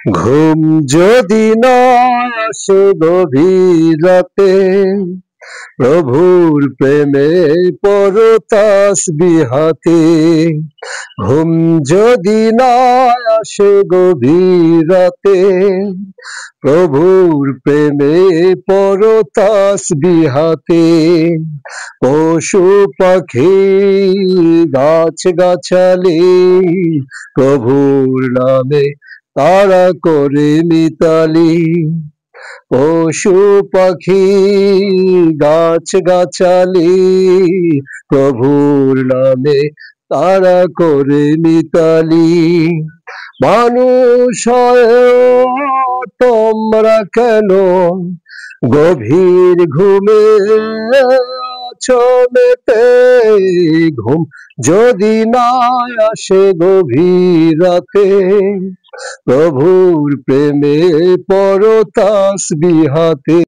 ঘুম যদি না আসে গভীর রাতে, প্রভুর প্রেমে পড়ো তাসবিহাতে। ঘুম যদি না আসে গভীর রাতে, প্রভুর প্রেমে পড়ো তাসবিহাতে। পশু পাখি গাছ গাছালি প্রভুর নামে তারা করে মিতালি। পশু পাখি গাছ গাছালি প্রভুর নামে তারা করে মিতালি। মানুষ হয়েও তোমরা কেন গভীর ঘুমে আছো মেতে? ঘুম যদি না আসে গভীর রাতে, প্রভুর প্রেমে পড়ো তাসবিহাতে।